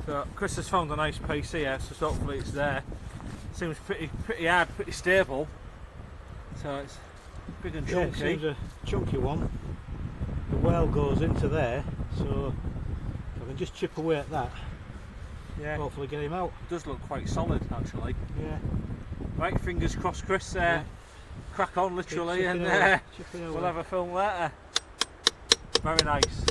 So Chris has found a nice piece here, so hopefully it's there. Seems pretty hard, pretty stable. So it's big and chunky. Yeah, it seems a chunky one. The well goes into there, so I can just chip away at that. Yeah. Hopefully get him out. It does look quite solid actually. Yeah. Right, fingers crossed, Chris. Yeah. Crack on literally, and we'll have a film later. Very nice.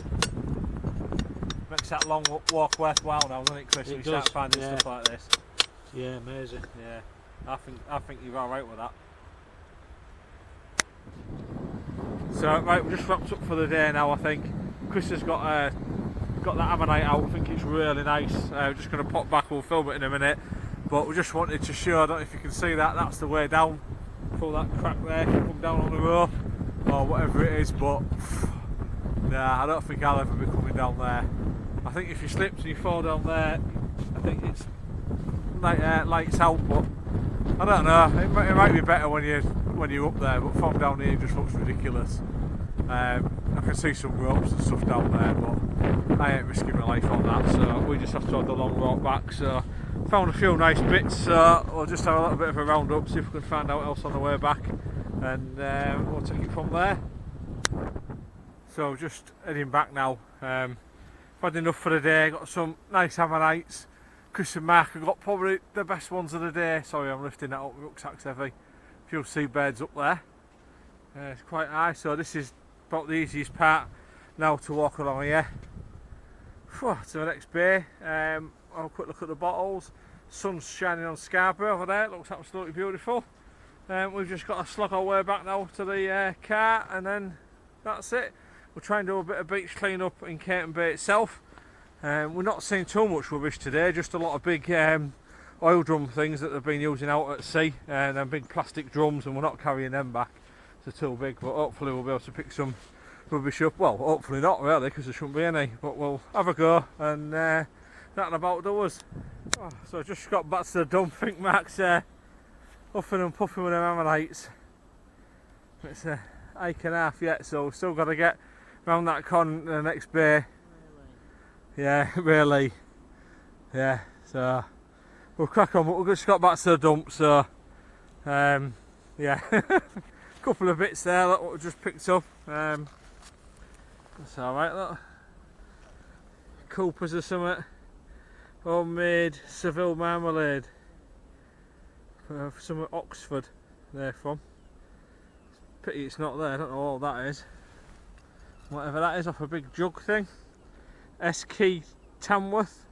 Makes that long walk worthwhile now, doesn't it, Chris? It We does, start finding yeah. stuff like this. Yeah, amazing. Yeah, I think you're all right with that. So right, we've just wrapped up for the day now. I think Chris has got that ammonite out. I think it's really nice. We're just going to pop back. We'll film it in a minute. But we just wanted to show. I don't know if you can see that. That's the way down. Pull that crack there. Come down on the row or whatever it is. But nah, I don't think I'll ever be coming down there. I think if you slip and you fall down there, I think it's lights out. But I don't know. It might be better when you're up there. But from down here, it just looks ridiculous. I can see some ropes and stuff down there, but I ain't risking my life on that. So we just have to have the long walk back. So found a few nice bits. So we'll just have a little bit of a round up, see if we can find out else on the way back, and we'll take it from there. So just heading back now. I've had enough for the day. Got some nice ammonites. Chris and Mark have got probably the best ones of the day. Sorry, I'm lifting that up. My rucksack's heavy. A few seabirds up there. It's quite nice. So this is about the easiest part now to walk along here. To the next bay. I'll have a quick look at the bottles. Sun's shining on Scarborough over there. It looks absolutely beautiful. We've just got to slog our way back now to the car, and then that's it. We'll try and do a bit of beach clean up in Caton Bay itself. We're not seeing too much rubbish today, just a lot of big oil drum things that they've been using out at sea, and then big plastic drums, and we're not carrying them back. They're too big, but hopefully we'll be able to pick some rubbish up. Well, hopefully not really, because there shouldn't be any, but we'll have a go, and that about does. So I just got back to the dump. I think Mark's huffing and puffing with them ammonites. It's a hike and a half yet, so we've still got to get round that con to the next bay. Yeah, really. Yeah, so we'll crack on, but we've just got back to the dump, so yeah. Couple of bits there that we just picked up. That's alright, look. Coopers or something. Homemade Seville marmalade. Some at Oxford, they're from. Pity it's not there, I don't know all that is. Whatever that is, off a big jug thing. Ski Tamworth,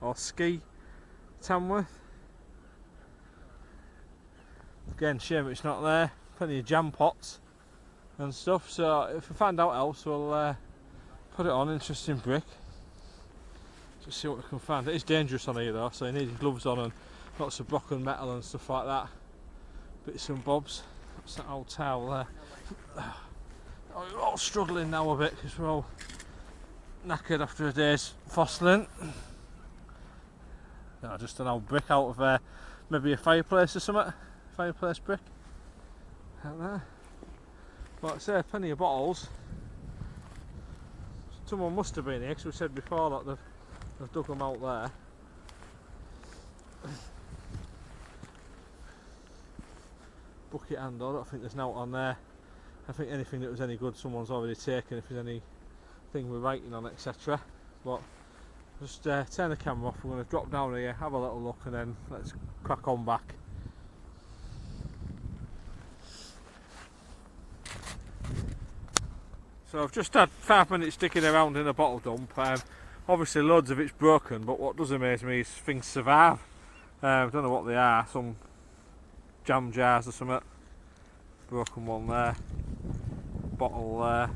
or Ski Tamworth. Again, shame it's not there. Plenty of jam pots and stuff, so if we find out else, we'll put it on. Interesting brick. Just see what we can find. It is dangerous on here though, so you need gloves on and lots of broken metal and stuff like that. Bits and bobs. That's that old towel there. We're all struggling now a bit because we're all knackered after a day's fossling. No, just an old brick out of maybe a fireplace or something. Fireplace brick. Out there. But I say, plenty of bottles. Someone must have been here because we said before that they've dug them out there. Bucket handle, I don't think there's naught on there. I think anything that was any good someone's already taken, if there's anything we're writing on, etc. But just turn the camera off. We're going to drop down here, have a little look, and then let's crack on back. So I've just had 5 minutes sticking around in a bottle dump. Obviously loads of it's broken, but what does amaze me is things survive. I don't know what they are, some jam jars or something. Broken one there. Bottle there.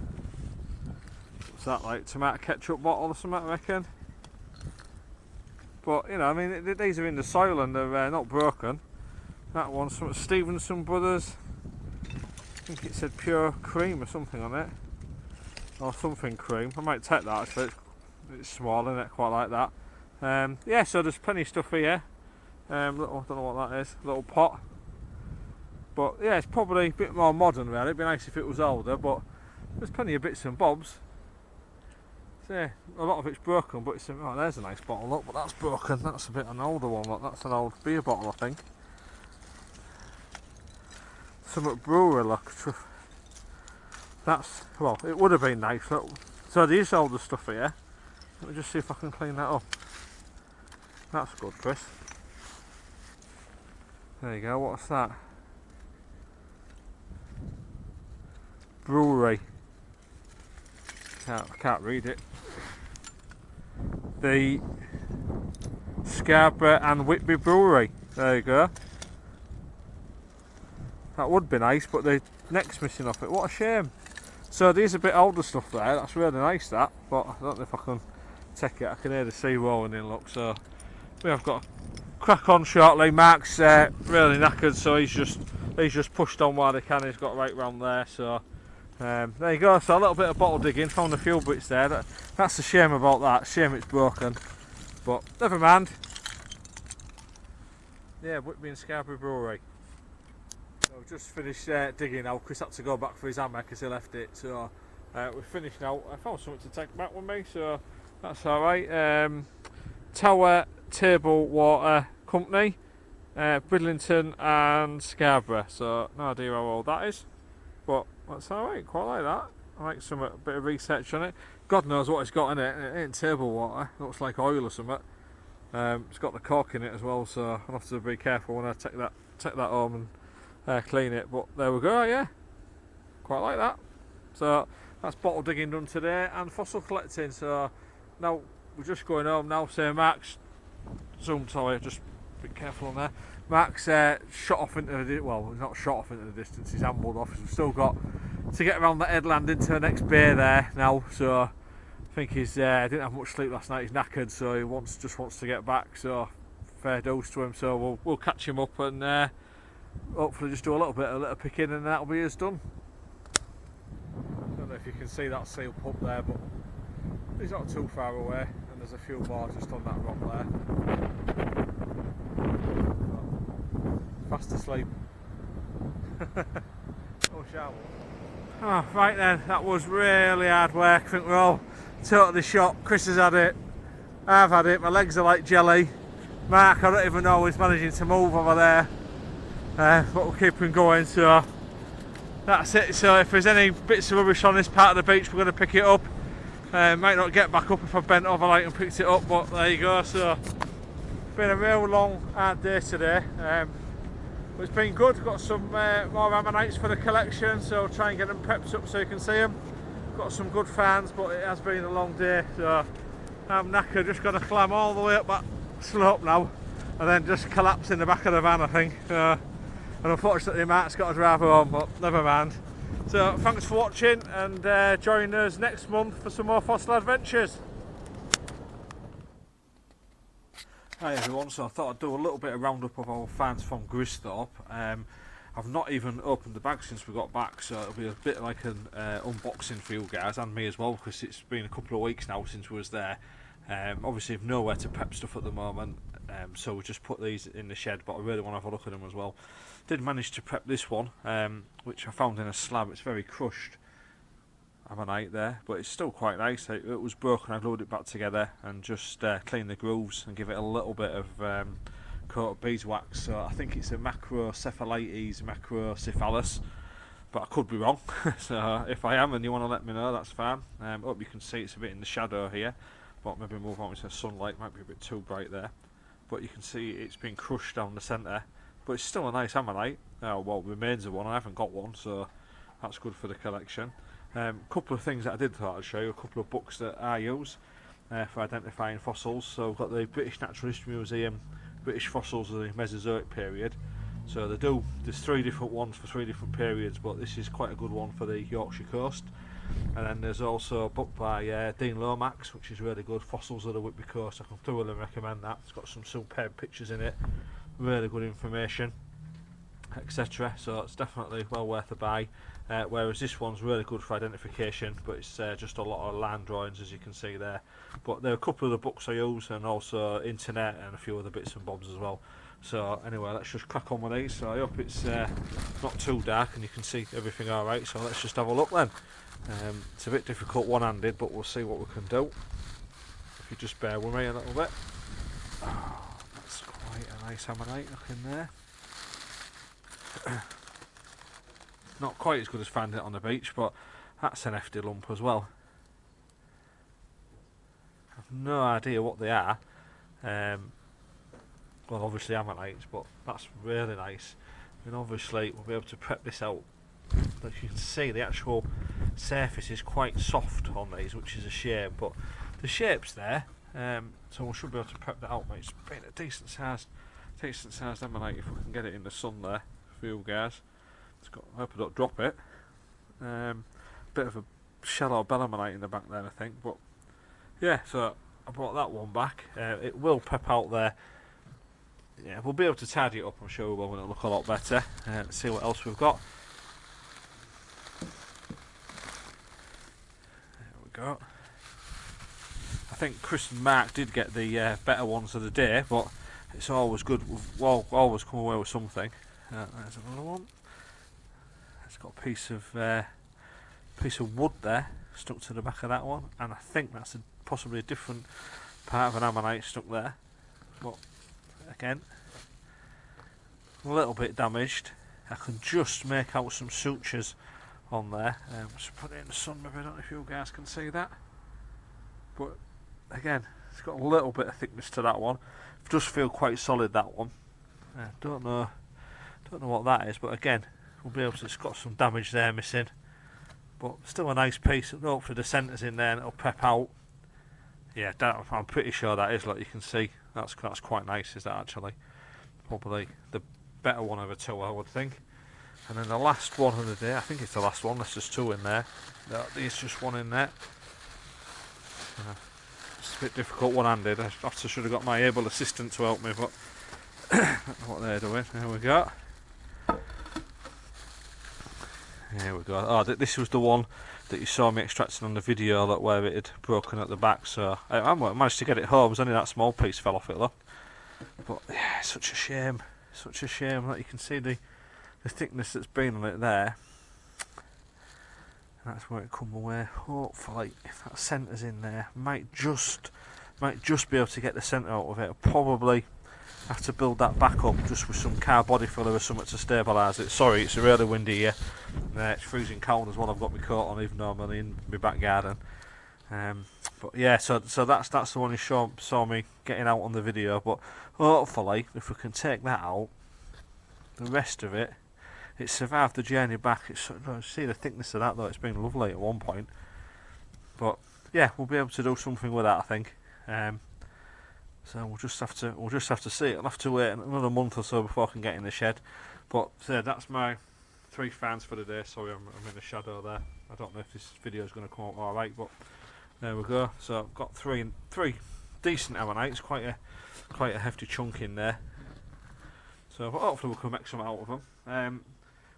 What's that, like tomato ketchup bottle or something, I reckon? But you know, I mean, these are in the soil and they're not broken. That one's from Stevenson Brothers. I think it said pure cream or something on it. Or something cream. I might take that actually. It's small, isn't it? Quite like that. Yeah, so there's plenty of stuff here. Little, don't know what that is. Little pot. But yeah, it's probably a bit more modern really. It'd be nice if it was older, but there's plenty of bits and bobs. say a lot of it's broken, but it's oh, there's a nice bottle. Look, but that's broken. That's a bit an older one. Look, that's an old beer bottle, I think. Some at brewery, look. That's well, it would have been nice. Look. So these older stuff here. Let me just see if I can clean that up. That's good, Chris. There you go. What's that? Brewery. I can't read it. The Scarborough and Whitby Brewery. There you go. That would be nice, but the neck's missing off it. What a shame. So these are a bit older stuff there. That's really nice, that. But I don't know if I can take it. I can hear the sea rolling in. Look, so we have got to crack on shortly. Mark's really knackered, so he's just pushed on while he can. He's got right round there. So there you go. So a little bit of bottle digging. Found a few bits there. That's a shame about that. Shame it's broken. But never mind. Yeah, Whitby and Scarborough Brewery. So we've just finished digging now. Chris had to go back for his hammer because he left it. So we're finished now. I found something to take back with me, so that's alright. Tower Table Water Company, Bridlington and Scarborough. So no idea how old that is, but that's alright. Quite like that. I like a bit of research on it. God knows what it's got in it. It ain't table water. It looks like oil or something. It's got the cork in it as well, so I'll have to be careful when I take that home and clean it. But there we go. Yeah, quite like that. So that's bottle digging done today and fossil collecting. So now we're just going home now. So Mark's zoom. Sorry, just be careful on there. Mark's shot off into the well, he's not shot off into the distance. He's ambled off. We've still got to get around the headland into the next bay there now. So I think he's didn't have much sleep last night. He's knackered, so he just wants to get back. So fair dose to him. So we'll catch him up and hopefully just do a little picking, and that'll be us done. Don't know if you can see that seal pup there, but he's not too far away, and there's a few more just on that rock there. Fast asleep. Oh, shall we? Oh, right then, that was really hard work. I think we're all totally shot. Chris has had it, I've had it, my legs are like jelly. Mark, I don't even know he's managing to move over there, but we'll keep him going. So that's it. So if there's any bits of rubbish on this part of the beach, we're going to pick it up. Might not get back up if I bent over like and picked it up, but there you go. So it's been a real long hard day today, but it's been good. Got some more ammonites for the collection, so try and get them prepped up so you can see them. Got some good fans, but it has been a long day, so I'm knackered. Just got to climb all the way up that slope now and then just collapse in the back of the van, I think. And unfortunately Mark's got to drive home, but never mind. So thanks for watching, and join us next month for some more fossil adventures. Hi everyone, so I thought I'd do a little bit of roundup of our finds from Gristhorpe. I've not even opened the bag since we got back, so it'll be a bit like an unboxing for you guys and me as well, because it's been a couple of weeks now since we was there. Obviously I've nowhere to prep stuff at the moment, so we just put these in the shed, but I really want to have a look at them as well. Did manage to prep this one, which I found in a slab. It's very crushed ammonite there, but it's still quite nice. It was broken. I glued it back together and just cleaned the grooves and give it a little bit of coat of beeswax. So I think it's a Macrocephalites macrocephalus, but I could be wrong. So if I am and you want to let me know, that's fine. Hope you can see it's a bit in the shadow here, but maybe move on to the sunlight. Might be a bit too bright there, but you can see it's been crushed down the centre. But it's still a nice ammonite. Well, remains of one. I haven't got one, so that's good for the collection. Couple of things that I did thought I'd show you. A couple of books that I use for identifying fossils. So I've got the British Natural History Museum British Fossils of the Mesozoic period. So there's 3 different ones for 3 different periods, but this is quite a good one for the Yorkshire coast. And then there's also a book by Dean Lomax, which is really good, Fossils of the Whitby coast. I can thoroughly recommend that. It's got some superb pictures in it, really good information. etc. So it's definitely well worth a buy. Whereas this one's really good for identification, but it's just a lot of line drawings, as you can see there. But there are a couple of the books I use, and also internet and a few other bits and bobs as well. So anyway, let's just crack on with these. So I hope it's not too dark and you can see everything alright. So let's just have a look then. It's a bit difficult one-handed, but we'll see what we can do. If you just bear with me a little bit. Oh, that's quite a nice ammonite looking there. Not quite as good as finding it on the beach, but that's an hefty lump as well. I've no idea what they are. Well, obviously ammonites, but that's really nice. And obviously we'll be able to prep this out. As you can see, the actual surface is quite soft on these, which is a shame, but the shape's there. So we should be able to prep that out, mate. It's been a decent sized ammonite if we can get it in the sun there for you guys. I hope I don't drop it. Bit of a shallow bellamonite in the back there, I think. But yeah, so I brought that one back. It will pep out there. Yeah, we'll be able to tidy it up, I'm sure we will, when it'll look a lot better. Let's see what else we've got. There we go. I think Chris and Mark did get the better ones of the day, but it's always good. We'll always come away with something. There's another one. It's got a piece of wood there stuck to the back of that one, and I think that's possibly a different part of an ammonite stuck there. But again, a little bit damaged. I can just make out some sutures on there. Just put it in the sun, maybe. I don't know if you guys can see that. But again, it's got a little bit of thickness to that one. It does feel quite solid, that one. Don't know what that is, but again, we'll be able to. It's got some damage there missing, but still a nice piece. Hopefully the centre's in there and it'll pep out. Yeah, I'm pretty sure that is. Like you can see, that's quite nice. Is that actually probably the better one of the two, I would think. And then the last one of the day, I think it's the last one. There's just two in there. There's just one in there. It's a bit difficult one-handed. I should have got my able assistant to help me, but I don't know what they're doing. There we go. There we go. Oh, this was the one that you saw me extracting on the video, that where it had broken at the back. So I managed to get it home. It was only that small piece fell off it, look. But yeah, such a shame. Such a shame that you can see the thickness that's been on it there. And that's where it come away. Hopefully, if that centre's in there, might just be able to get the centre out of it. I'll probably have to build that back up just with some car body filler or something to stabilise it. Sorry, it's really windy here. It's freezing cold as well. I've got my coat on, even though I'm only in my back garden. But yeah, so that's the one you saw me getting out on the video. But hopefully, if we can take that out, the rest of it survived the journey back. See the thickness of that though. It's been lovely at one point. But yeah, we'll be able to do something with that, I think. So we'll just have to see. I'll have to wait another month or so before I can get in the shed. But that's my 3 finds for the day. Sorry, I'm in the shadow there. I don't know if this video is going to come out all right, but there we go. So I've got three decent ammonites, quite a hefty chunk in there. So hopefully we can make some out of them.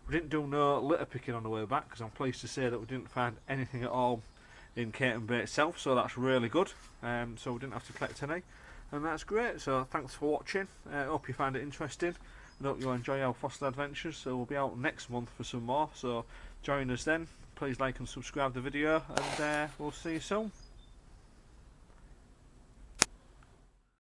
We didn't do no litter picking on the way back, because I'm pleased to say that we didn't find anything at all in Caton Bay itself, so that's really good. So we didn't have to collect any, and that's great. So thanks for watching. I hope you find it interesting. I hope you enjoy our fossil adventures. So we'll be out next month for some more, so join us then. Please like and subscribe the video, and we'll see you soon.